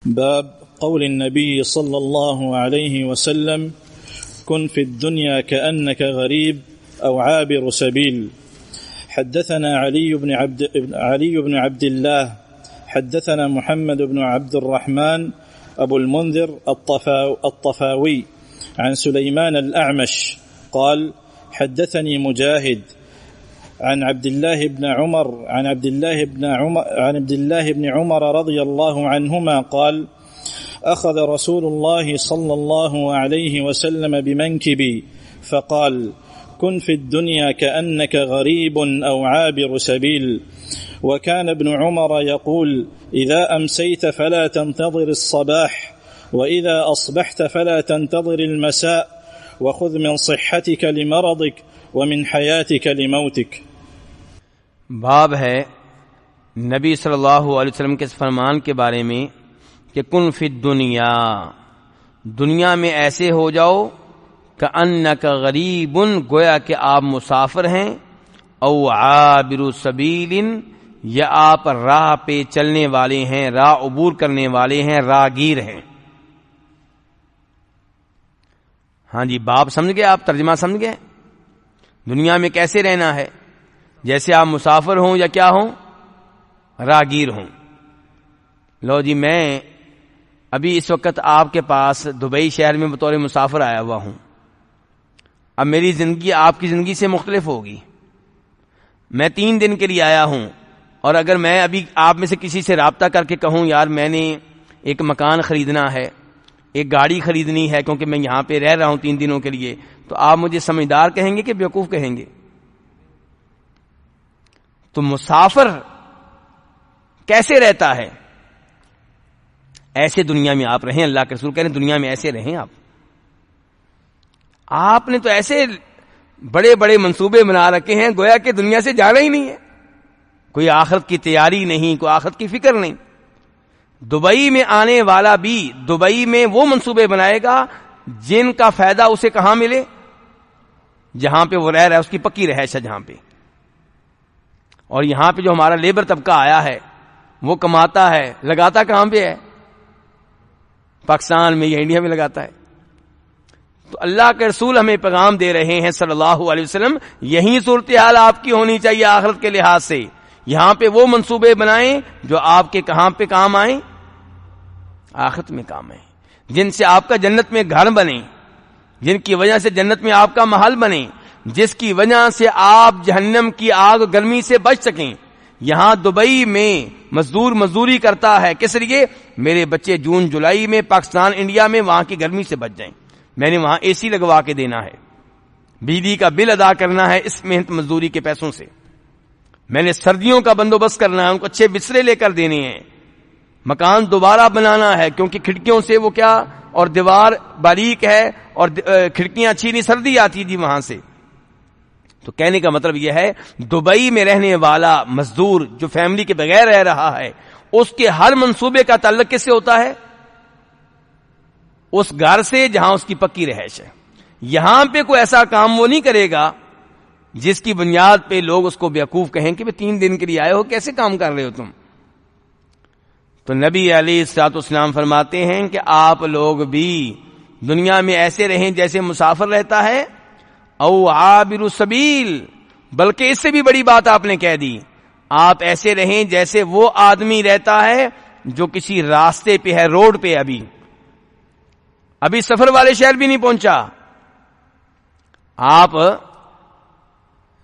باب قول النبي صلى الله عليه وسلم كن في الدنيا كأنك غريب أو عابر سبيل. حدثنا علي بن عبد الله حدثنا محمد بن عبد الرحمن أبو المنذر الطفاوي عن سليمان الأعمش قال حدثني مجاهد عن عبد الله بن عمر رضي الله عنهما قال أخذ رسول الله صلى الله عليه وسلم بمنكبي فقال كن في الدنيا كأنك غريب أو عابر سبيل. وكان ابن عمر يقول إذا أمسيت فلا تنتظر الصباح وإذا أصبحت فلا تنتظر المساء وخذ من صحتك لمرضك ومن حياتك لموتك. باب ہے نبی صلی اللہ علیہ وسلم کے فرمان کے بارے میں کہ کن فی الدنیا، دنیا میں ایسے ہو جاؤ کأنک غریب، گویا کہ آپ مسافر ہیں، او عابر سبیل، یا آپ راہ پہ چلنے والے ہیں، راہ عبور کرنے والے ہیں، راہگیر ہیں۔ ہاں جی، باب سمجھ گئے آپ؟ ترجمہ سمجھ گئے؟ دنیا میں کیسے رہنا ہے؟ جیسے آپ مسافر ہوں یا کیا ہوں؟ راہگیر ہوں۔ لو جی، میں ابھی اس وقت آپ کے پاس دبئی شہر میں بطور مسافر آیا ہوا ہوں۔ اب میری زندگی آپ کی زندگی سے مختلف ہوگی۔ میں 3 دن کے لیے آیا ہوں، اور اگر میں ابھی آپ میں سے کسی سے رابطہ کر کے کہوں یار میں نے ایک مکان خریدنا ہے، ایک گاڑی خریدنی ہے کیونکہ میں یہاں پہ رہ رہا ہوں 3 دنوں کے لیے، تو آپ مجھے سمجھدار کہیں گے کہ بیوقوف کہیں گے؟ تو مسافر کیسے رہتا ہے؟ ایسے دنیا میں آپ رہیں۔ اللہ کے رسول کہہ رہے ہیں دنیا میں ایسے رہیں۔ آپ نے تو ایسے بڑے بڑے منصوبے بنا رکھے ہیں گویا کہ دنیا سے جانا ہی نہیں ہے، کوئی آخرت کی تیاری نہیں، کوئی آخرت کی فکر نہیں۔ دبئی میں آنے والا بھی دبئی میں وہ منصوبے بنائے گا جن کا فائدہ اسے کہاں ملے؟ جہاں پہ وہ رہ رہا ہے، اس کی پکی رہائش ہے جہاں پہ۔ اور یہاں پہ جو ہمارا لیبر طبقہ آیا ہے وہ کماتا ہے، لگاتا کہاں پہ ہے؟ پاکستان میں یا انڈیا میں لگاتا ہے۔ تو اللہ کے رسول ہمیں پیغام دے رہے ہیں صلی اللہ علیہ وسلم، یہی صورتحال آپ کی ہونی چاہیے آخرت کے لحاظ سے۔ یہاں پہ وہ منصوبے بنائیں جو آپ کے کہاں پہ کام آئیں؟ آخرت میں کام آئیں، جن سے آپ کا جنت میں گھر بنے، جن کی وجہ سے جنت میں آپ کا محل بنے، جس کی وجہ سے آپ جہنم کی آگ گرمی سے بچ سکیں۔ یہاں دبئی میں مزدور مزدوری کرتا ہے، کس لیے؟ میرے بچے جون جولائی میں پاکستان انڈیا میں وہاں کی گرمی سے بچ جائیں، میں نے وہاں اے سی لگوا کے دینا ہے، بجلی کا بل ادا کرنا ہے اس محنت مزدوری کے پیسوں سے، میں نے سردیوں کا بندوبست کرنا ہے، ان کو اچھے بسترے لے کر دینے ہیں، مکان دوبارہ بنانا ہے کیونکہ کھڑکیوں سے وہ کیا، اور دیوار باریک ہے اور کھڑکیاں اچھی نہیں، سردی آتی جی وہاں سے۔ تو کہنے کا مطلب یہ ہے دبئی میں رہنے والا مزدور جو فیملی کے بغیر رہ رہا ہے، اس کے ہر منصوبے کا تعلق کس سے ہوتا ہے؟ اس گھر سے جہاں اس کی پکی رہائش ہے۔ یہاں پہ کوئی ایسا کام وہ نہیں کرے گا جس کی بنیاد پہ لوگ اس کو بیوقوف کہیں کہ 3 دن کے لیے آئے ہو، کیسے کام کر رہے ہو تم؟ تو نبی علیہ الصلوۃ والسلام فرماتے ہیں کہ آپ لوگ بھی دنیا میں ایسے رہیں جیسے مسافر رہتا ہے، او عابر سبیل، بلکہ اس سے بھی بڑی بات آپ نے کہہ دی، آپ ایسے رہیں جیسے وہ آدمی رہتا ہے جو کسی راستے پہ ہے، روڈ پہ، ابھی سفر والے شہر بھی نہیں پہنچا۔ آپ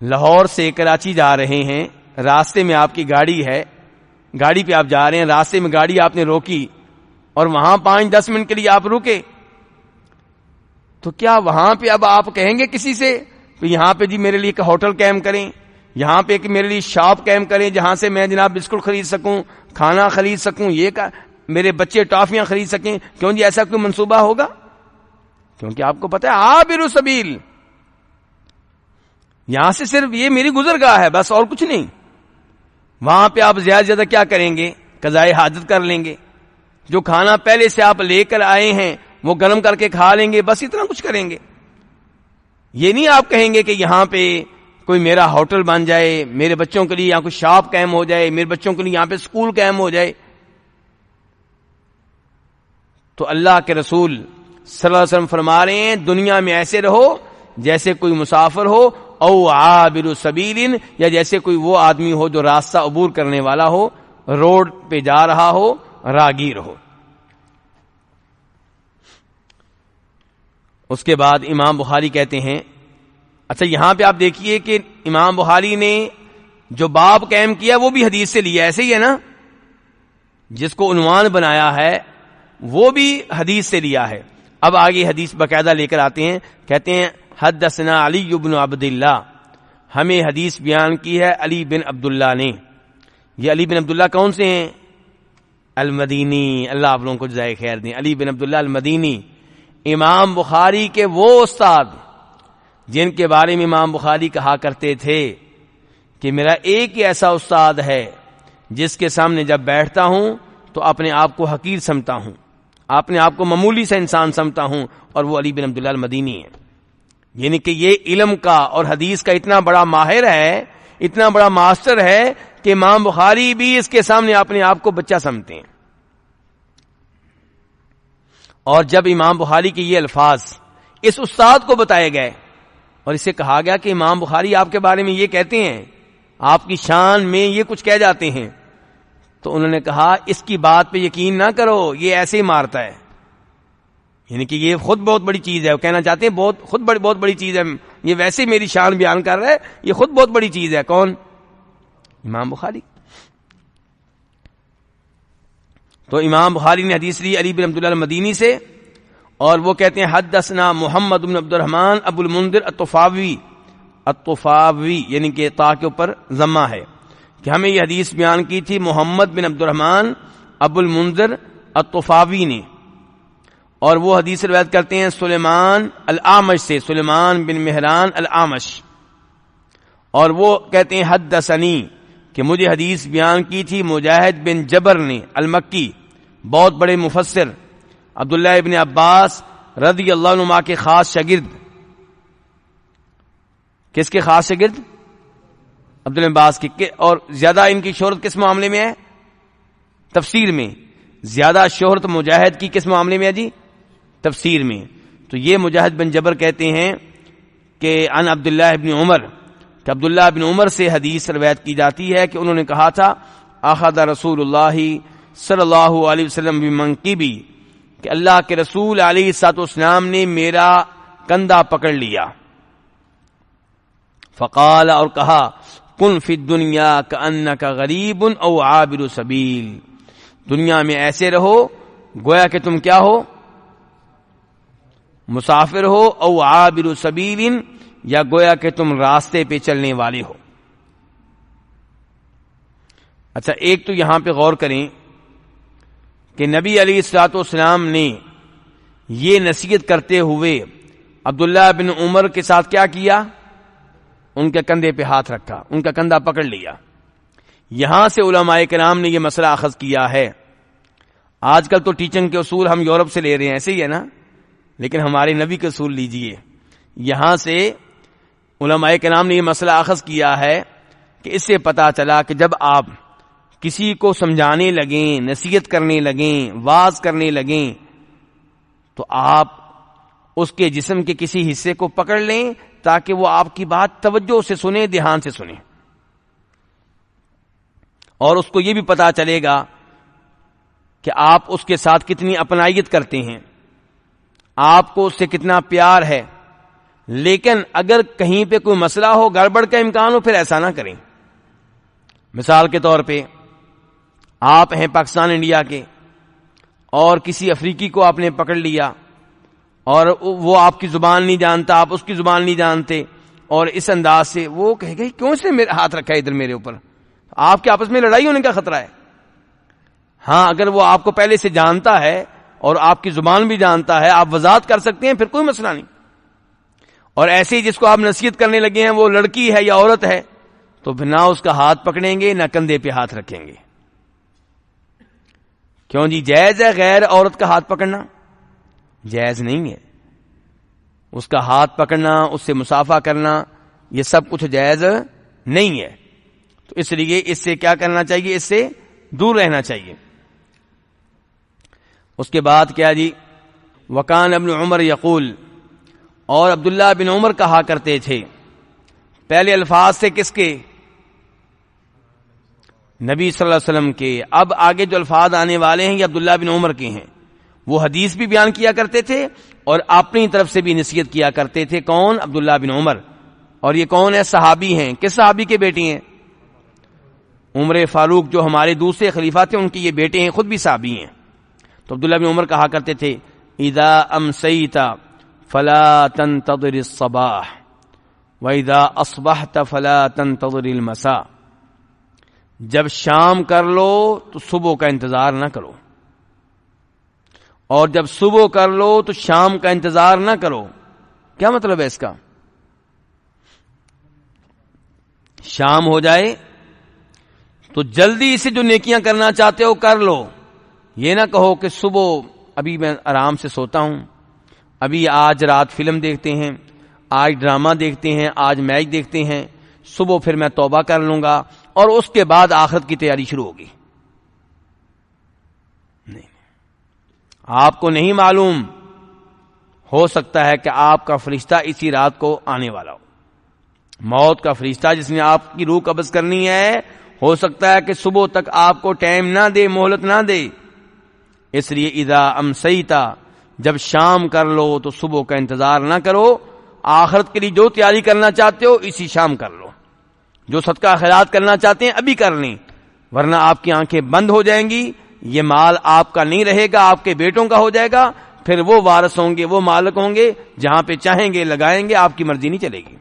لاہور سے کراچی جا رہے ہیں، راستے میں آپ کی گاڑی ہے، گاڑی پہ آپ جا رہے ہیں، راستے میں گاڑی آپ نے روکی اور وہاں 5-10 منٹ کے لیے آپ رکے، تو کیا وہاں پہ اب آپ کہیں گے کسی سے یہاں پہ جی میرے لیے ایک ہوٹل قائم کریں، یہاں پہ کہ میرے لیے شاپ قائم کریں جہاں سے میں جناب بسکٹ خرید سکوں، کھانا خرید سکوں، میرے بچے ٹافیاں خرید سکیں؟ کیوں جی ایسا کوئی منصوبہ ہوگا؟ کیونکہ آپ کو پتا ہے عابر سبیل، یہاں سے صرف یہ میری گزرگاہ ہے بس، اور کچھ نہیں۔ وہاں پہ آپ زیادہ زیادہ کیا کریں گے؟ قضائے حاجت کر لیں گے، جو کھانا پہلے سے آپ لے کر آئے ہیں وہ گرم کر کے کھا لیں گے، بس اتنا کچھ کریں گے۔ یہ نہیں آپ کہیں گے کہ یہاں پہ کوئی میرا ہوٹل بن جائے، میرے بچوں کے لیے یہاں کوئی شاپ قائم ہو جائے، میرے بچوں کے لیے یہاں پہ سکول قائم ہو جائے۔ تو اللہ کے رسول صلی اللہ علیہ وسلم فرما رہے ہیں دنیا میں ایسے رہو جیسے کوئی مسافر ہو او عابر سبیل، یا جیسے کوئی وہ آدمی ہو جو راستہ عبور کرنے والا ہو، روڈ پہ جا رہا ہو، راگیر ہو۔ اس کے بعد امام بخاری کہتے ہیں، اچھا یہاں پہ آپ دیکھیے کہ امام بخاری نے جو باب قائم کیا وہ بھی حدیث سے لیا، ایسے ہی ہے نا، جس کو عنوان بنایا ہے وہ بھی حدیث سے لیا ہے۔ اب آگے حدیث باقاعدہ لے کر آتے ہیں، کہتے ہیں حدثنا علی بن عبداللہ، ہمیں حدیث بیان کی ہے علی بن عبداللہ نے۔ یہ علی بن عبداللہ کون سے ہیں؟ المدینی، اللہ آپ لوگوں کو جزائے خیر دیں، علی بن عبداللہ المدینی، امام بخاری کے وہ استاد جن کے بارے میں امام بخاری کہا کرتے تھے کہ میرا ایک ہی ایسا استاد ہے جس کے سامنے جب بیٹھتا ہوں تو اپنے آپ کو حقیر سمجھتا ہوں، اپنے آپ کو معمولی سا انسان سمجھتا ہوں، اور وہ علی بن عبداللہ المدینی ہے۔ یعنی کہ یہ علم کا اور حدیث کا اتنا بڑا ماہر ہے، اتنا بڑا ماسٹر ہے کہ امام بخاری بھی اس کے سامنے اپنے آپ کو بچہ سمجھتے ہیں۔ اور جب امام بخاری کے یہ الفاظ اس استاد کو بتائے گئے اور اسے کہا گیا کہ امام بخاری آپ کے بارے میں یہ کہتے ہیں، آپ کی شان میں یہ کچھ کہہ جاتے ہیں، تو انہوں نے کہا اس کی بات پہ یقین نہ کرو، یہ ایسے ہی مارتا ہے، یعنی کہ یہ خود بہت بڑی چیز ہے، وہ کہنا چاہتے ہیں بہت بڑی چیز ہے، یہ ویسے میری شان بیان کر رہا ہے، یہ خود بہت بڑی چیز ہے۔ کون؟ امام بخاری۔ تو امام بخاری نے حدیث لی علی بن عبداللہ المدینی سے، اور وہ کہتے ہیں حدثنا محمد بن عبد الرحمن ابو المنذر الطفاوی، یعنی کہ تا کے اوپر ضمہ ہے، کہ ہمیں یہ حدیث بیان کی تھی محمد بن عبد الرحمن ابو المنذر الطفاوی نے، اور وہ حدیث روایت کرتے ہیں سلیمان الاعمش سے، سلیمان بن مہران الاعمش، اور وہ کہتے ہیں حدثنی کہ مجھے حدیث بیان کی تھی مجاہد بن جبر نے المکی، بہت بڑے مفسر، عبداللہ ابن عباس رضی اللہ عنہما کے خاص شاگرد۔ کس کے خاص شاگرد؟ عبداللہ عباس کے۔ اور زیادہ ان کی شہرت کس معاملے میں ہے؟ تفسیر میں۔ زیادہ شہرت مجاہد کی کس معاملے میں ہے جی؟ تفسیر میں۔ تو یہ مجاہد بن جبر کہتے ہیں کہ عن عبداللہ ابن عمر، کہ عبداللہ ابن عمر سے حدیث روایت کی جاتی ہے کہ انہوں نے کہا تھا اخذ رسول اللہ صلی اللہ علیہ وسلم بمنقبی، کہ اللہ کے رسول علیہ الصلوۃ والسلام نے میرا کندھا پکڑ لیا، فقال، اور کہا کن فی الدنیا کأنک غریب او عابر سبیل، دنیا میں ایسے رہو گویا کہ تم کیا ہو؟ مسافر ہو، او عابر سبیل، یا گویا کہ تم راستے پہ چلنے والے ہو۔ اچھا ایک تو یہاں پہ غور کریں کہ نبی علیہ الصلوۃ والسلام نے یہ نصیحت کرتے ہوئے عبداللہ بن عمر کے ساتھ کیا کیا؟ ان کے کندھے پہ ہاتھ رکھا، ان کا کندھا پکڑ لیا۔ یہاں سے علماء کرام نے یہ مسئلہ اخذ کیا ہے۔ آج کل تو ٹیچنگ کے اصول ہم یورپ سے لے رہے ہیں، ایسے ہی ہے نا، لیکن ہمارے نبی کے اصول لیجئے۔ یہاں سے علماء کرام نے یہ مسئلہ اخذ کیا ہے کہ اس سے پتا چلا کہ جب آپ کسی کو سمجھانے لگیں، نصیحت کرنے لگیں، واعظ کرنے لگیں، تو آپ اس کے جسم کے کسی حصے کو پکڑ لیں تاکہ وہ آپ کی بات توجہ سے سنیں، دھیان سے سنیں، اور اس کو یہ بھی پتا چلے گا کہ آپ اس کے ساتھ کتنی اپنائیت کرتے ہیں، آپ کو اس سے کتنا پیار ہے۔ لیکن اگر کہیں پہ کوئی مسئلہ ہو، گڑبڑ کا امکان ہو، پھر ایسا نہ کریں۔ مثال کے طور پہ آپ ہیں پاکستان انڈیا کے، اور کسی افریقی کو آپ نے پکڑ لیا، اور وہ آپ کی زبان نہیں جانتا، آپ اس کی زبان نہیں جانتے، اور اس انداز سے وہ کہے گا کیوں اس نے ہاتھ رکھا ہے ادھر میرے اوپر، آپ کے آپس میں لڑائی ہونے کا خطرہ ہے۔ ہاں اگر وہ آپ کو پہلے سے جانتا ہے اور آپ کی زبان بھی جانتا ہے، آپ وضاحت کر سکتے ہیں، پھر کوئی مسئلہ نہیں۔ اور ایسے ہی جس کو آپ نصیحت کرنے لگے ہیں وہ لڑکی ہے یا عورت ہے، تو پھر نہ اس کا ہاتھ پکڑیں گے نہ کندھے پہ ہاتھ رکھیں گے۔ کیوں جی؟ جائز ہے غیر عورت کا ہاتھ پکڑنا؟ جائز نہیں ہے۔ اس کا ہاتھ پکڑنا، اس سے مصافحہ کرنا، یہ سب کچھ جائز نہیں ہے۔ تو اس لیے اس سے کیا کرنا چاہیے؟ اس سے دور رہنا چاہیے۔ اس کے بعد کیا جی، وکان ابن عمر یقول، اور عبداللہ بن عمر کہا کرتے تھے، پہلے الفاظ سے کس کے؟ نبی صلی اللہ علیہ وسلم کے. اب آگے جو الفاظ آنے والے ہیں یہ عبداللہ بن عمر کے ہیں. وہ حدیث بھی بیان کیا کرتے تھے اور اپنی طرف سے بھی نصیحت کیا کرتے تھے. کون؟ عبداللہ بن عمر. اور یہ کون ہے؟ صحابی ہیں. کس صحابی کے بیٹے ہیں؟ عمر فاروق جو ہمارے دوسرے خلیفہ تھے ان کے یہ بیٹے ہیں، خود بھی صحابی ہیں. تو عبداللہ بن عمر کہا کرتے تھے، اذا امسیت فلا تنتظر الصباح واذا اصبحت فلا تنتظر المساء. جب شام کر لو تو صبح کا انتظار نہ کرو، اور جب صبح کر لو تو شام کا انتظار نہ کرو. کیا مطلب ہے اس کا؟ شام ہو جائے تو جلدی سے جو نیکیاں کرنا چاہتے ہو کر لو. یہ نہ کہو کہ صبح ابھی میں آرام سے سوتا ہوں، ابھی آج رات فلم دیکھتے ہیں، آج ڈرامہ دیکھتے ہیں، آج میچ دیکھتے ہیں، صبح پھر میں توبہ کر لوں گا اور اس کے بعد آخرت کی تیاری شروع ہوگی. نہیں، آپ کو نہیں معلوم، ہو سکتا ہے کہ آپ کا فرشتہ اسی رات کو آنے والا ہو. موت کا فرشتہ جس نے آپ کی روح قبض کرنی ہے، ہو سکتا ہے کہ صبح تک آپ کو ٹائم نہ دے، مہلت نہ دے. اس لیے اذا امسیتا، جب شام کر لو تو صبح کا انتظار نہ کرو. آخرت کے لیے جو تیاری کرنا چاہتے ہو اسی شام کر لو. جو صدقہ خیرات کرنا چاہتے ہیں ابھی کر لیں، ورنہ آپ کی آنکھیں بند ہو جائیں گی. یہ مال آپ کا نہیں رہے گا، آپ کے بیٹوں کا ہو جائے گا. پھر وہ وارث ہوں گے، وہ مالک ہوں گے، جہاں پہ چاہیں گے لگائیں گے، آپ کی مرضی نہیں چلے گی.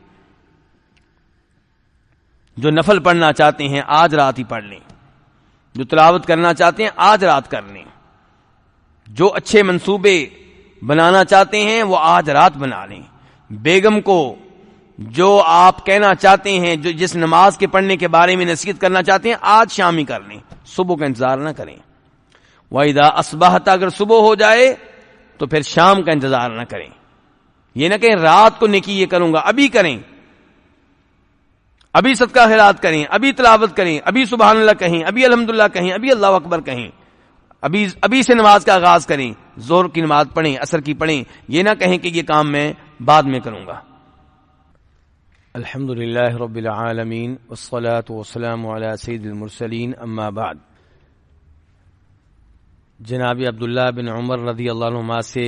جو نفل پڑھنا چاہتے ہیں آج رات ہی پڑھ لیں، جو تلاوت کرنا چاہتے ہیں آج رات کر لیں، جو اچھے منصوبے بنانا چاہتے ہیں وہ آج رات بنا لیں. بیگم کو جو آپ کہنا چاہتے ہیں، جو جس نماز کے پڑھنے کے بارے میں نصیحت کرنا چاہتے ہیں آج شام ہی کر لیں، صبح کا انتظار نہ کریں. وَإِذَا أَصْبَحْتَ، اگر صبح ہو جائے تو پھر شام کا انتظار نہ کریں. یہ نہ کہیں رات کو نیکی یہ کروں گا، ابھی کریں، ابھی صدقہ خیرات کریں، ابھی تلاوت کریں، ابھی سبحان اللہ کہیں، ابھی الحمدللہ کہیں، ابھی اللہ اکبر کہیں، ابھی سے نماز کا آغاز کریں، ظہر کی نماز پڑھیں، عصر کی پڑھیں. یہ نہ کہیں کہ یہ کام میں بعد میں کروں گا. الحمدللہ رب العالمین والصلاة والسلام علی سید المرسلین، اما بعد. جناب عبداللہ بن عمر رضی اللہ عنہما سے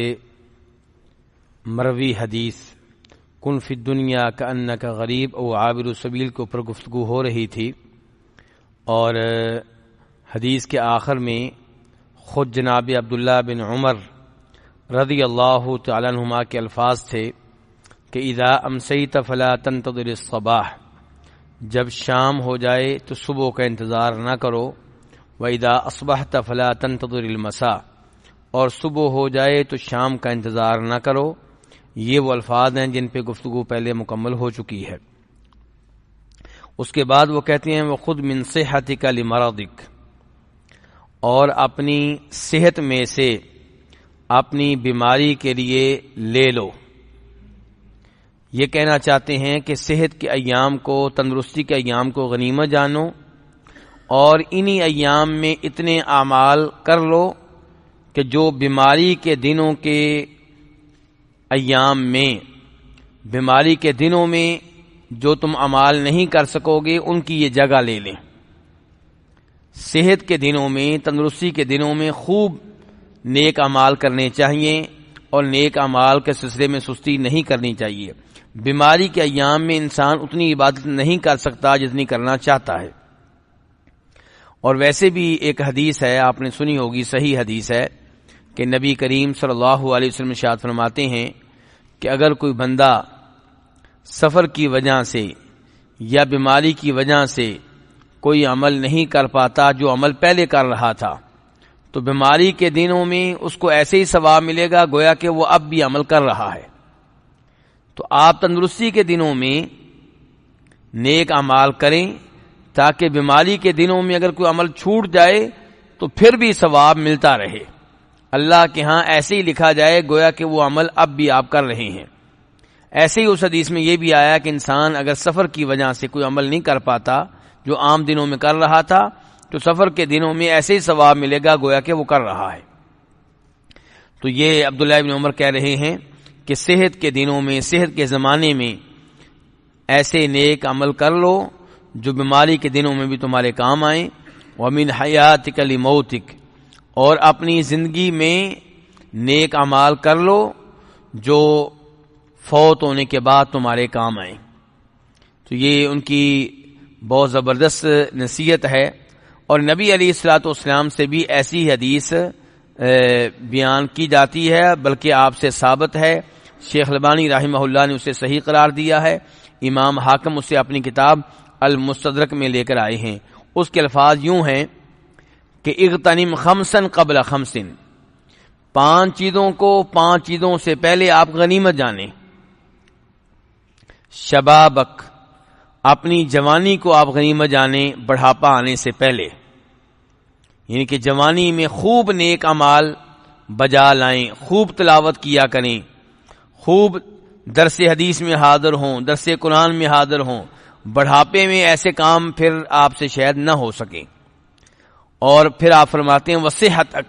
مروی حدیث کن فی الدنیا کأنک غریب او عابر السبیل کے اوپر گفتگو ہو رہی تھی، اور حدیث کے آخر میں خود جناب عبداللہ بن عمر رضی اللہ تعالی عنہما کے الفاظ تھے کہ اذا امسیت فلا تنتظر الصباح، جب شام ہو جائے تو صبح کا انتظار نہ کرو. واذا اصبحت فلا تنتظر المساء، اور صبح ہو جائے تو شام کا انتظار نہ کرو. یہ وہ الفاظ ہیں جن پہ گفتگو پہلے مکمل ہو چکی ہے. اس کے بعد وہ کہتے ہیں وخذ من صحتک لمرضک، اور اپنی صحت میں سے اپنی بیماری کے لیے لے لو. یہ کہنا چاہتے ہیں کہ صحت کے ایام کو، تندرستی کے ایام کو غنیمت جانو، اور انہی ایام میں اتنے اعمال کر لو کہ جو بیماری کے دنوں کے ایام میں، بیماری کے دنوں میں جو تم اعمال نہیں کر سکو گے ان کی یہ جگہ لے لیں. صحت کے دنوں میں، تندرستی کے دنوں میں خوب نیک اعمال کرنے چاہیے، اور نیک اعمال کے سلسلے میں سستی نہیں کرنی چاہیے. بیماری کے ایام میں انسان اتنی عبادت نہیں کر سکتا جتنی کرنا چاہتا ہے. اور ویسے بھی ایک حدیث ہے، آپ نے سنی ہوگی، صحیح حدیث ہے کہ نبی کریم صلی اللہ علیہ وسلم ارشاد فرماتے ہیں کہ اگر کوئی بندہ سفر کی وجہ سے یا بیماری کی وجہ سے کوئی عمل نہیں کر پاتا جو عمل پہلے کر رہا تھا، تو بیماری کے دنوں میں اس کو ایسے ہی ثواب ملے گا گویا کہ وہ اب بھی عمل کر رہا ہے. تو آپ تندرستی کے دنوں میں نیک اعمال کریں تاکہ بیماری کے دنوں میں اگر کوئی عمل چھوٹ جائے تو پھر بھی ثواب ملتا رہے. اللہ کے ہاں ایسے ہی لکھا جائے گویا کہ وہ عمل اب بھی آپ کر رہے ہیں. ایسے ہی اس حدیث میں یہ بھی آیا کہ انسان اگر سفر کی وجہ سے کوئی عمل نہیں کر پاتا جو عام دنوں میں کر رہا تھا، تو سفر کے دنوں میں ایسے ہی ثواب ملے گا گویا کہ وہ کر رہا ہے. تو یہ عبداللہ ابن عمر کہہ رہے ہیں کہ صحت کے دنوں میں، صحت کے زمانے میں ایسے نیک عمل کر لو جو بیماری کے دنوں میں بھی تمہارے کام آئیں. وَمِنْ حَيَاتِكَ لِمَوْتِكَ، اور اپنی زندگی میں نیک اعمال کر لو جو فوت ہونے کے بعد تمہارے کام آئیں. تو یہ ان کی بہت زبردست نصیحت ہے. اور نبی علیہ الصلوۃ والسلام سے بھی ایسی حدیث بیان کی جاتی ہے، بلکہ آپ سے ثابت ہے. شیخ البانی رحمہ اللہ نے اسے صحیح قرار دیا ہے. امام حاکم اسے اپنی کتاب المستدرک میں لے کر آئے ہیں. اس کے الفاظ یوں ہیں کہ اغتنم خمسن قبل خمسن، 5 چیزوں کو 5 چیزوں سے پہلے آپ غنیمت جانیں. شبابک، اپنی جوانی کو آپ غنیمت جانیں بڑھاپا آنے سے پہلے، یعنی کہ جوانی میں خوب نیک اعمال بجا لائیں، خوب تلاوت کیا کریں، خوب درس حدیث میں حاضر ہوں، درس قرآن میں حاضر ہوں. بڑھاپے میں ایسے کام پھر آپ سے شاید نہ ہو سکیں. اور پھر آپ فرماتے ہیں وصحتک،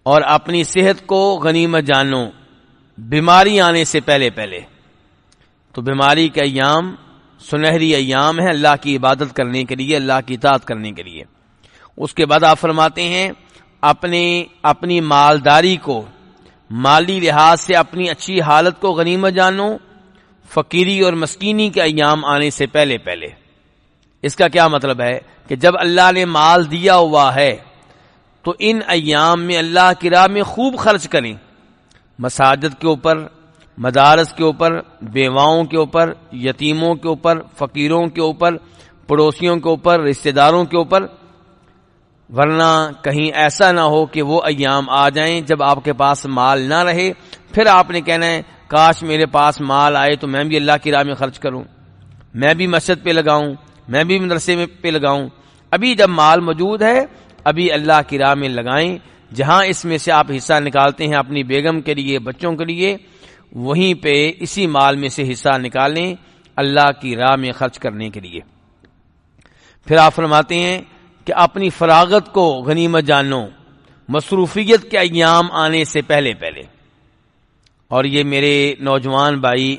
اور اپنی صحت کو غنیمت جانو بیماری آنے سے پہلے پہلے. تو بیماری کے ایام سنہری ایام ہیں اللہ کی عبادت کرنے کے لیے، اللہ کی اطاعت کرنے کے لیے. اس کے بعد آپ فرماتے ہیں اپنی مالداری کو، مالی لحاظ سے اپنی اچھی حالت کو غنیمت جانو فقیری اور مسکینی کے ایام آنے سے پہلے پہلے. اس کا کیا مطلب ہے کہ جب اللہ نے مال دیا ہوا ہے تو ان ایام میں اللہ کی راہ میں خوب خرچ کریں، مساجد کے اوپر، مدارس کے اوپر، بیواؤں کے اوپر، یتیموں کے اوپر، فقیروں کے اوپر، پڑوسیوں کے اوپر، رشتہ داروں کے اوپر. ورنہ کہیں ایسا نہ ہو کہ وہ ایام آ جائیں جب آپ کے پاس مال نہ رہے، پھر آپ نے کہنا ہے کاش میرے پاس مال آئے تو میں بھی اللہ کی راہ میں خرچ کروں، میں بھی مسجد پہ لگاؤں، میں بھی مدرسے میں پہ لگاؤں. ابھی جب مال موجود ہے ابھی اللہ کی راہ میں لگائیں. جہاں اس میں سے آپ حصہ نکالتے ہیں اپنی بیگم کے لیے، بچوں کے لیے، وہیں پہ اسی مال میں سے حصہ نکالیں اللہ کی راہ میں خرچ کرنے کے لیے. پھر آپ فرماتے ہیں کہ اپنی فراغت کو غنیمت جانو مصروفیت کے ایام آنے سے پہلے پہلے. اور یہ میرے نوجوان بھائی،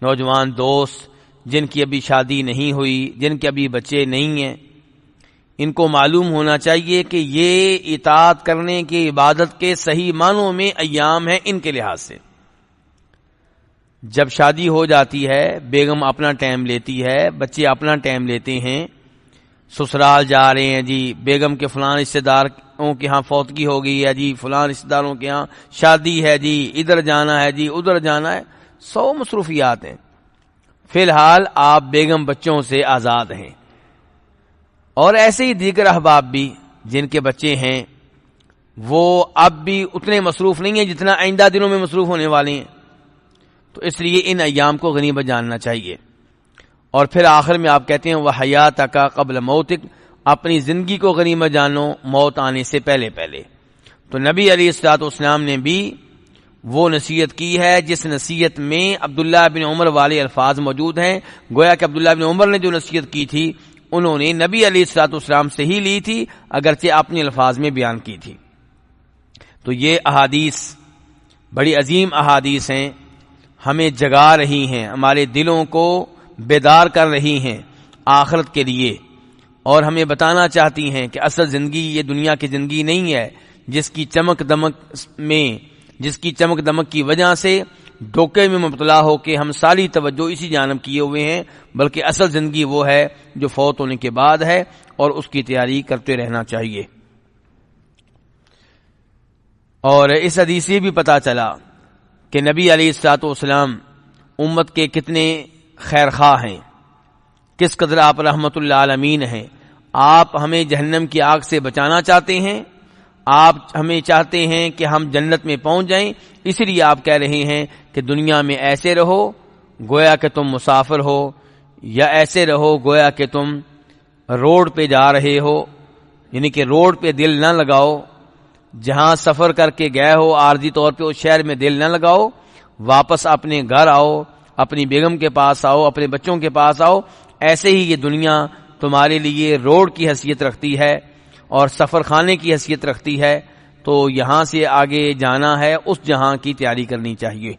نوجوان دوست جن کی ابھی شادی نہیں ہوئی، جن کے ابھی بچے نہیں ہیں، ان کو معلوم ہونا چاہیے کہ یہ اطاعت کرنے کی عبادت کے صحیح معنوں میں ایام ہیں. ان کے لحاظ سے جب شادی ہو جاتی ہے، بیگم اپنا ٹائم لیتی ہے، بچے اپنا ٹائم لیتے ہیں، سسرال جا رہے ہیں جی، بیگم کے فلاں رشتہ داروں کے ہاں فوتگی ہو گئی ہے جی، فلاں رشتہ داروں کے ہاں شادی ہے جی، ادھر جانا ہے جی، ادھر جانا ہے، 100 مصروفیات ہیں. فی الحال آپ بیگم بچوں سے آزاد ہیں. اور ایسے ہی دیگر احباب بھی جن کے بچے ہیں وہ اب بھی اتنے مصروف نہیں ہیں جتنا آئندہ دنوں میں مصروف ہونے والے ہیں. تو اس لیے ان ایام کو غنیمت جاننا چاہیے. اور پھر آخر میں آپ کہتے ہیں وحیاتک قبل موتک، اپنی زندگی کو غنیمت جانو موت آنے سے پہلے پہلے. تو نبی علیہ الصلوۃ والسلام نے بھی وہ نصیحت کی ہے جس نصیحت میں عبداللہ بن عمر والے الفاظ موجود ہیں. گویا کہ عبداللہ بن عمر نے جو نصیحت کی تھی انہوں نے نبی علیہ الصلوۃ والسلام سے ہی لی تھی، اگرچہ اپنے الفاظ میں بیان کی تھی. تو یہ احادیث بڑی عظیم احادیث ہیں، ہمیں جگا رہی ہیں، ہمارے دلوں کو بیدار کر رہی ہیں آخرت کے لیے، اور ہمیں بتانا چاہتی ہیں کہ اصل زندگی یہ دنیا کی زندگی نہیں ہے جس کی چمک دمک کی وجہ سے دھوکے میں مبتلا ہو کے ہم ساری توجہ اسی جانب کیے ہوئے ہیں، بلکہ اصل زندگی وہ ہے جو فوت ہونے کے بعد ہے، اور اس کی تیاری کرتے رہنا چاہیے. اور اس حدیث سے بھی پتہ چلا کہ نبی علیہ الصلوۃ والسلام امت کے کتنے خیر خواہ ہیں، کس قدر آپ رحمت اللہ عالمین ہیں. آپ ہمیں جہنم کی آگ سے بچانا چاہتے ہیں، آپ ہمیں چاہتے ہیں کہ ہم جنت میں پہنچ جائیں، اس لیے آپ کہہ رہے ہیں کہ دنیا میں ایسے رہو گویا کہ تم مسافر ہو، یا ایسے رہو گویا کہ تم روڈ پہ جا رہے ہو، یعنی کہ روڈ پہ دل نہ لگاؤ، جہاں سفر کر کے گئے ہو عارضی طور پہ اس شہر میں دل نہ لگاؤ، واپس اپنے گھر آؤ، اپنی بیگم کے پاس آؤ، اپنے بچوں کے پاس آؤ. ایسے ہی یہ دنیا تمہارے لیے روڈ کی حیثیت رکھتی ہے اور سفر خانے کی حیثیت رکھتی ہے. تو یہاں سے آگے جانا ہے، اس جہاں کی تیاری کرنی چاہیے۔